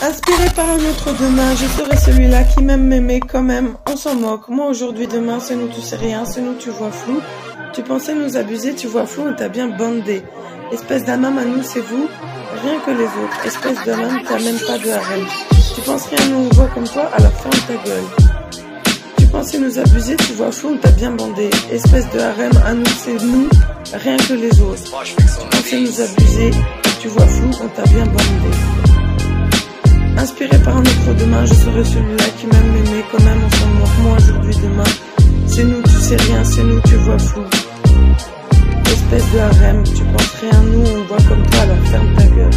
Inspiré par un autre demain, je serai celui-là qui m'aime m'aimer quand même, on s'en moque. Moi aujourd'hui, demain, c'est nous, tu sais rien, c'est nous, tu vois flou. Tu pensais nous abuser, tu vois flou, on t'a bien bandé. Espèce d'amam à nous, c'est vous, rien que les autres. Espèce d'amam, t'as même pas de harem. Tu penses rien, nous on voit comme toi, alors ferme ta gueule. Tu pensais nous abuser, tu vois flou, on t'a bien bandé. Espèce de harem à nous, c'est nous, rien que les autres. Tu pensais nous abuser, tu vois flou, on t'a bien bandé. Inspiré par un autre demain, je serai celui-là qui m'aime m'aimer quand même, on s'en moque. Moi aujourd'hui, demain, c'est nous, tu sais rien, c'est nous, tu vois flou. Espèce de harem, tu penses rien, nous on voit comme toi, alors ferme ta gueule.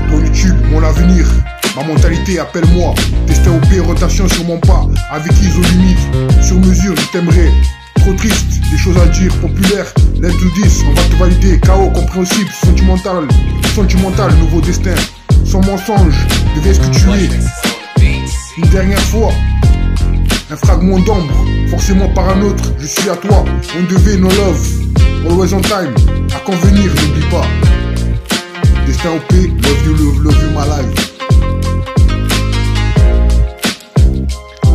Ton YouTube, mon avenir, ma mentalité, appelle-moi. Destin au P, rotation sur mon pas. Avec ISO limite, sur mesure, je t'aimerais. Trop triste, des choses à dire, populaire. Let's do this, on va te valider. KO, compréhensible, sentimental, nouveau destin. Sans mensonge, deviens ce que tu es. Une dernière fois, un fragment d'ombre, forcément par un autre, je suis à toi. On devait no love, always on time. À convenir, n'oublie pas. Destin OP, love you my life.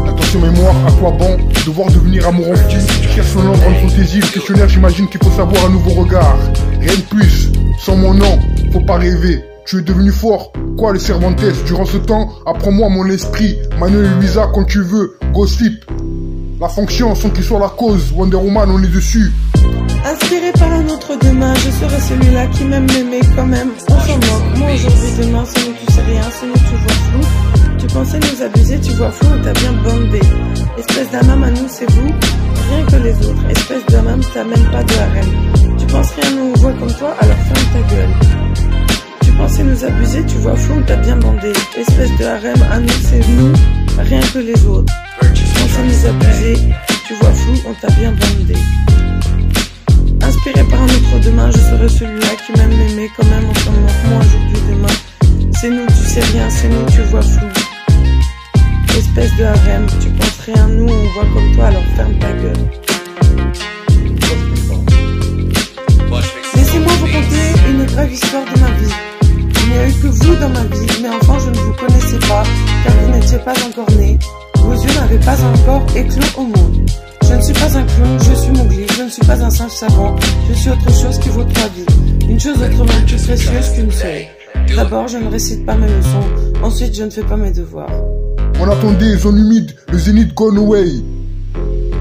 Attention mémoire, à quoi bon devoir devenir amoureux petit. Tu cherches son nom, grande fantaisie. Le questionnaire, j'imagine qu'il faut savoir un nouveau regard. Rien de plus, sans mon nom, faut pas rêver. Tu es devenu fort, quoi le Cervantes? Durant ce temps, apprends-moi mon esprit. Manuel et Luisa, quand tu veux, go slip. La fonction, sans qu'il soit la cause. Wonder Woman, on est dessus. Inspiré par un autre demain, je serai celui-là qui m'aime m'aimer quand même, on s'en moque. Moi aujourd'hui, demain, c'est nous, tu sais rien, c'est nous, tu vois flou. Tu pensais nous abuser, tu vois flou, on t'a bien bandé. Espèce d'amam à nous, c'est vous, rien que les autres. Espèce d'amam, t'as même pas de harem. Tu penses rien, nous on voit comme toi, alors ferme ta gueule. Tu pensais nous abuser, tu vois flou, on t'a bien bandé. Espèce de harem à nous, c'est nous, rien que les autres. Tu pensais nous abuser, tu vois flou, on t'a bien bandé. Inspiré par un autre demain, je serai celui-là qui m'aime m'aimer quand même, on s'en moque. Moi aujourd'hui, demain, c'est nous, tu sais rien, c'est nous, tu vois flou. Espèce de harem, tu penses rien, nous on voit comme toi, alors ferme ta gueule. Laissez-moi vous conter une brève histoire de ma vie. Il n'y a eu que vous dans ma vie, mais enfant je ne vous connaissais pas, car vous n'étiez pas encore nés. Vos yeux n'avaient pas encore éclos au monde. Je ne suis pas un clown, je suis Mowgli, je ne suis pas un singe savant, je suis autre chose qui vaut 3 vies. Une chose autrement plus précieuse qu'une seule. D'abord, je ne récite pas mes leçons, ensuite je ne fais pas mes devoirs. On attendait, zone humide, le zénith gone away.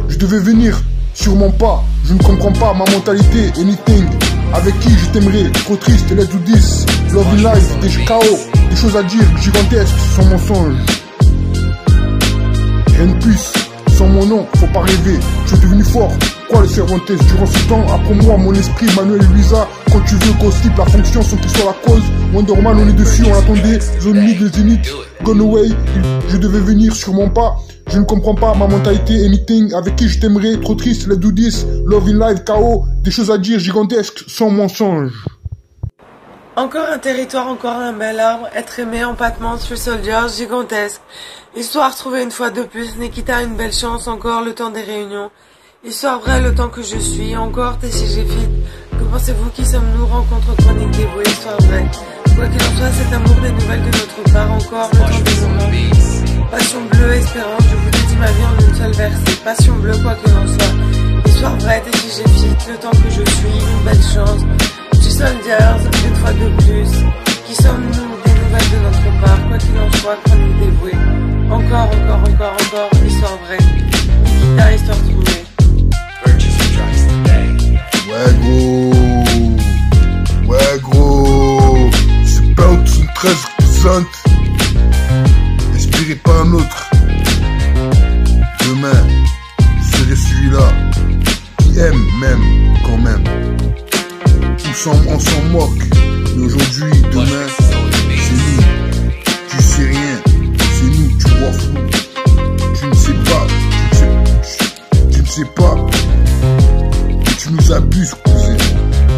Je devais venir, sûrement pas, je ne comprends pas ma mentalité, anything. Avec qui je t'aimerais, trop triste, let's do this. Love in life, des KO, des choses à dire, gigantesques, sans mensonge. Rien de plus. Sans mon nom, faut pas rêver, je suis devenu fort. Quoi le Cervantes? Durant ce temps, apprends-moi mon esprit, Manuel et Luisa. Quand tu veux, go slip, la fonction sans qu'il soit la cause. Wonder Woman, on est dessus, on attendait. Zone mid, le zénith, gone away. Je devais venir, sûrement pas. Je ne comprends pas ma mentalité, anything. Avec qui je t'aimerais, trop triste, let's do this. Love in life, KO, des choses à dire gigantesques, sans mensonge. Encore un territoire, encore un bel arbre, être aimé, empattement, Three Soldiers, gigantesque. Histoire trouvée une fois de plus, Nikita une belle chance, encore le temps des réunions. Histoire vraie, le temps que je suis, encore TCG Fit. Que pensez-vous, qui sommes-nous, rencontre chronique dévouée, histoire vraie. Quoi qu'il en soit, cet amour des nouvelles de notre part, encore le temps des moments. Passion bleue, espérance, je vous dédie ma vie en une seule versée. Passion bleue, quoi qu'il en soit. Histoire vraie, TCG Fit, le temps que je suis, une belle chance. Soldiers, une fois de plus, qui sommes-nous, des nouvelles de notre part, quoi qu'il en soit, chronique dévouée. Encore, histoire vraie. Nikita, histoire trouvée. Ouais gros, c'est pas une 13 représente. Inspiré par un autre. Demain, je serai celui-là qui aime même, quand même. On s'en moque, mais aujourd'hui, demain, c'est nous. Tu sais rien, c'est nous, tu vois flou. Tu ne sais pas, et tu nous abuses, cousin.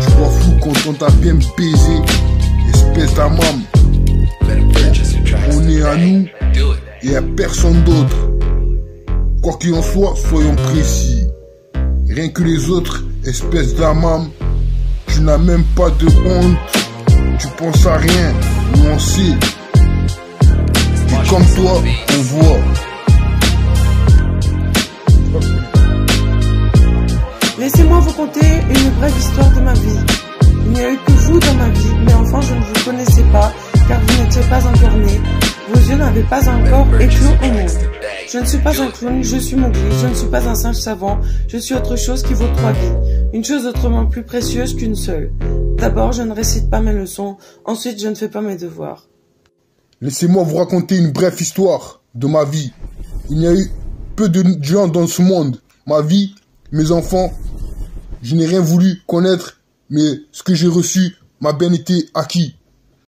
Tu vois flou quand on t'a bien baisé, espèce d'amam. On est à nous et à personne d'autre. Quoi qu'il en soit, soyons précis. Rien que les autres, espèce d'amam. Tu n'as même pas de honte, tu pense à rien, nous on sait. Et comme toi, on voit. Laissez-moi vous conter une brève histoire de ma vie. Il n'y a eu que vous dans ma vie, mais enfin je ne vous connaissais pas, car vous n'étiez pas encore né. Vos yeux n'avaient pas encore éclos au monde. Je ne suis pas un clown, je suis Mowgli, je ne suis pas un singe savant, je suis autre chose qui vaut 3 vies. Une chose autrement plus précieuse qu'une seule. D'abord, je ne récite pas mes leçons, ensuite je ne fais pas mes devoirs. Laissez-moi vous raconter une brève histoire de ma vie. Il y a eu peu de gens dans ce monde. Ma vie, mes enfants, je n'ai rien voulu connaître, mais ce que j'ai reçu m'a bien été acquis.